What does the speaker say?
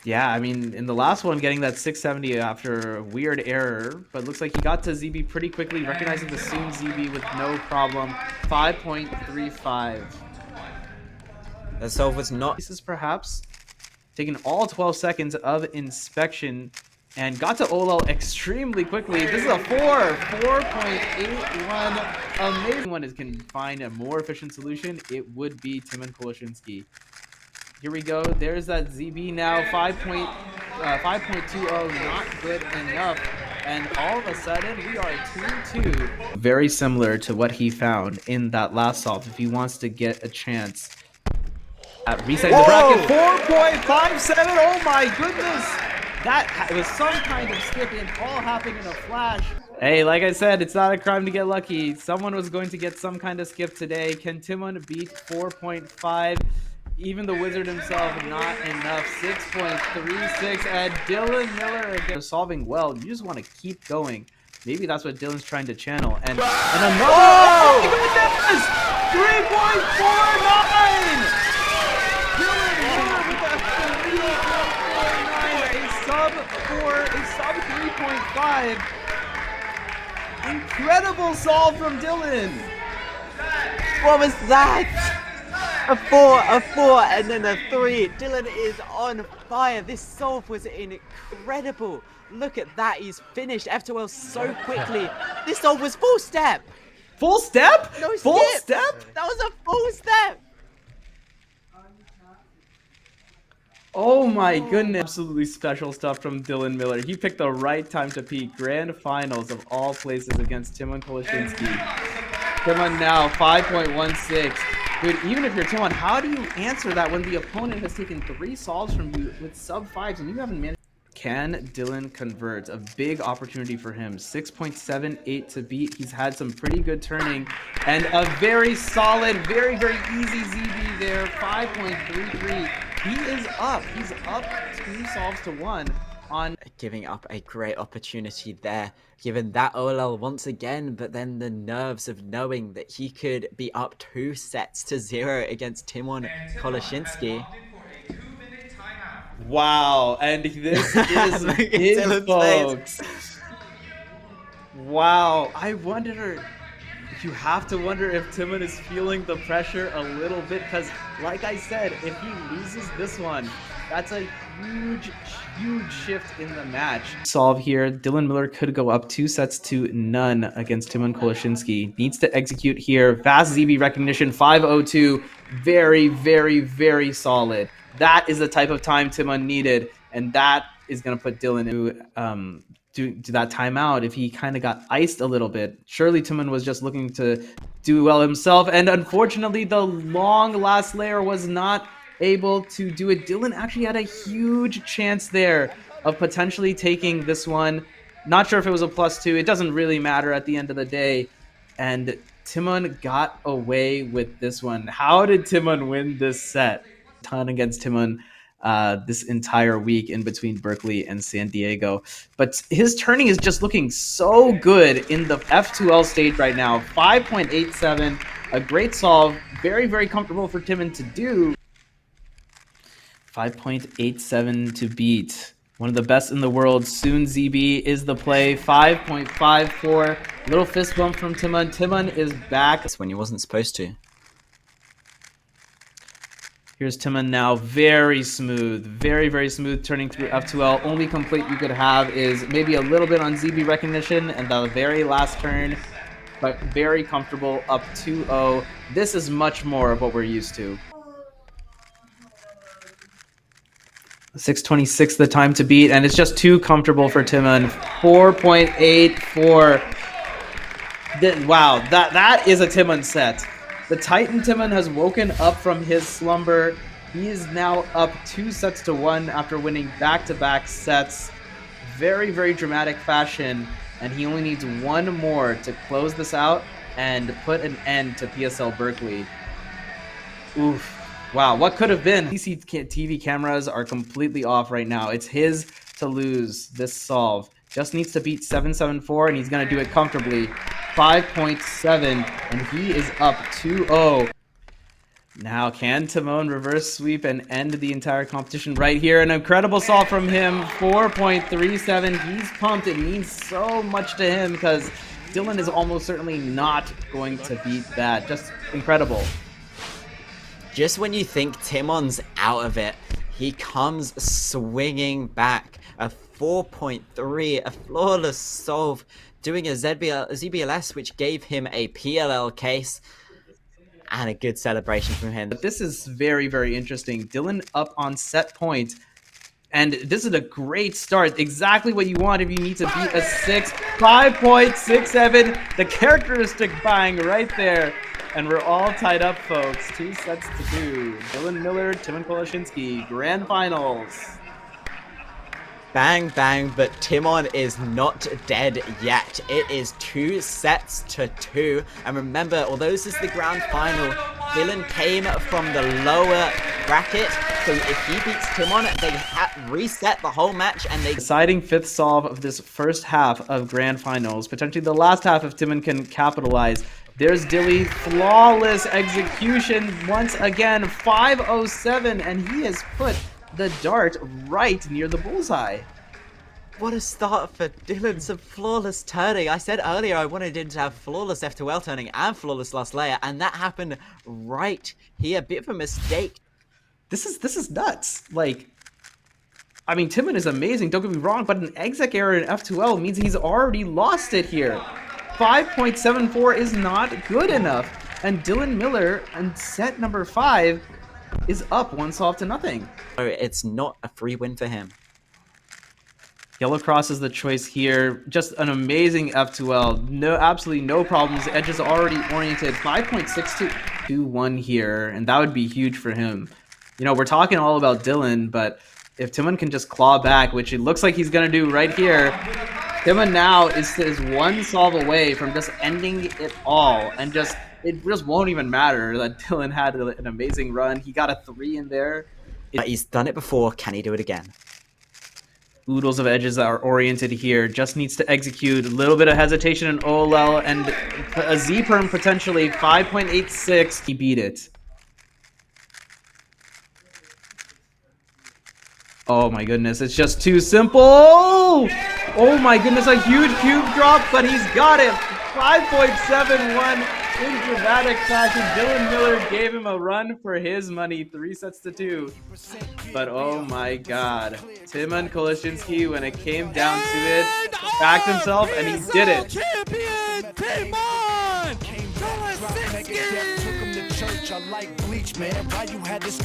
Yeah, I mean, in the last one, getting that 670 after a weird error, but looks like he got to ZB pretty quickly, recognizing the soon ZB with no problem. 5.35. The solve was not... Pieces perhaps, taking all 12 seconds of inspection, and got to OLL extremely quickly. This is a 4.81. Amazing one is can find a more efficient solution. It would be Tymon Koloshinsky. Here we go. There's that ZB now. 5.20, not good enough. And all of a sudden, we are 2-2. Very similar to what he found in that last solve. If he wants to get a chance at resetting the bracket, 4.57. Oh my goodness! That was some kind of skip, and all happening in a flash. Hey, like I said, it's not a crime to get lucky. Someone was going to get some kind of skip today. Can Tymon beat 4.5? Even the wizard himself, not enough. 6.36, and Dylan Miller again solving well. You just want to keep going. Maybe that's what Dylan's trying to channel. And another. Oh my goodness! 3.49. Dylan Miller with a 3.49, a sub 3.5. Incredible solve from Dylan. What was that? A 4, and then a 3. Dylan is on fire. This solve was incredible. Look at that. He's finished F2L so quickly. This solve was full step. Full step? No skip. Full step? That was a full step. Oh my goodness. Absolutely special stuff from Dylan Miller. He picked the right time to peak. Grand finals of all places against Tymon Koloshinsky. Tymon now 5.16. Dude, even if you're Tymon, how do you answer that when the opponent has taken 3 solves from you with sub 5s and you haven't managed? Can Dylan convert? A big opportunity for him. 6.78 to beat. He's had some pretty good turning and a very solid, very easy ZB there. 5.33. He is up. He's up 2 solves to 1 on giving up a great opportunity there, given that OLL once again, but then the nerves of knowing that he could be up 2-0 against Tymon Koloshinsky. Wow, and this is it, folks. Wow, I wonder, you have to wonder if Tymon is feeling the pressure a little bit, because like I said, if he loses this one, that's a huge shift in the match. Solve here. Dylan Miller could go up 2-0 against Tymon Koloshinsky. Needs to execute here. Fast ZB recognition, 5:02. Very solid. That is the type of time Tymon needed, and that is going to put Dylan to do that timeout if he kind of got iced a little bit. Surely Tymon was just looking to do well himself, and unfortunately the long last layer was not able to do it. Dylan actually had a huge chance there of potentially taking this one. Not sure if it was a +2. It doesn't really matter at the end of the day. And Tymon got away with this one. How did Tymon win this set? Ton against Tymon this entire week in between Berkeley and San Diego. But his turning is just looking so good in the F2L stage right now. 5.87, a great solve. Very comfortable for Tymon to do. 5.87 to beat. One of the best in the world. Soon ZB is the play. 5.54. Little fist bump from Tymon. Tymon is back. That's when he wasn't supposed to. Here's Tymon now. Very smooth. Very smooth turning through F2L. Only complaint you could have is maybe a little bit on ZB recognition and the very last turn. But very comfortable up 2-0. This is much more of what we're used to. 6:26 the time to beat, and it's just too comfortable for Tymon. 4.84. Wow, that is a Tymon set. The Titan Tymon has woken up from his slumber. He is now up 2-1 after winning back-to-back sets. Very dramatic fashion, and he only needs one more to close this out and put an end to PSL Berkeley. Oof. Wow, what could have been? CCTV cameras are completely off right now. It's his to lose this solve. Just needs to beat 774, and he's going to do it comfortably. 5.7, and he is up 2-0. Now, can Tymon reverse sweep and end the entire competition right here? An incredible solve from him, 4.37. He's pumped. It means so much to him because Dylan is almost certainly not going to beat that. Just incredible. Just when you think Tymon's out of it, he comes swinging back. A 4.3, a flawless solve, doing a ZBLS, which gave him a PLL case. And a good celebration from him. But this is very, very interesting. Dylan up on set point. And this is a great start. Exactly what you want if you need to beat a 6. 5.67. The characteristic bang right there. And we're all tied up, folks. 2 sets to 2. Dylan Miller, Tymon Koleshinsky, Grand Finals. Bang, bang, but Tymon is not dead yet. It is 2 sets to 2. And remember, although this is the grand final, Dylan came from the lower bracket. So if he beats Tymon, they reset the whole match and they... Deciding 5th solve of this first half of grand finals. Potentially the last half if Tymon can capitalize. There's Dilly, flawless execution once again, 507, and he has put the dart right near the bullseye. What a start for Dylan, some flawless turning. I said earlier I wanted him to have flawless F2L turning and flawless last layer, and that happened right here. Bit of a mistake. This is nuts. Like, I mean, Tymon is amazing, don't get me wrong, but an exec error in F2L means he's already lost it here. 5.74 is not good enough, and Dylan Miller on set number 5 is up 1 solve to nothing. So it's not a free win for him. Yellow Cross is the choice here. Just an amazing F2L. No, absolutely no problems. Edge is already oriented. 5.62, 2-1 here, and that would be huge for him. You know, we're talking all about Dylan, but if Tymon can just claw back, which it looks like he's gonna do right here, Tymon now is 1 solve away from just ending it all, and it just won't even matter that Dylan had an amazing run. He got a 3 in there. He's done it before. Can he do it again? Oodles of edges that are oriented here. Just needs to execute. A little bit of hesitation in OLL and a Z-perm potentially. 5.86. He beat it. Oh my goodness, it's just too simple. Oh my goodness, a huge cube drop, but he's got it. 5.71 in dramatic fashion. Dylan Miller gave him a run for his money, 3 sets to 2. But oh my god, Tymon Koleshinsky, when it came down to it, backed himself and he did it. Champion Tymon Koleshinsky!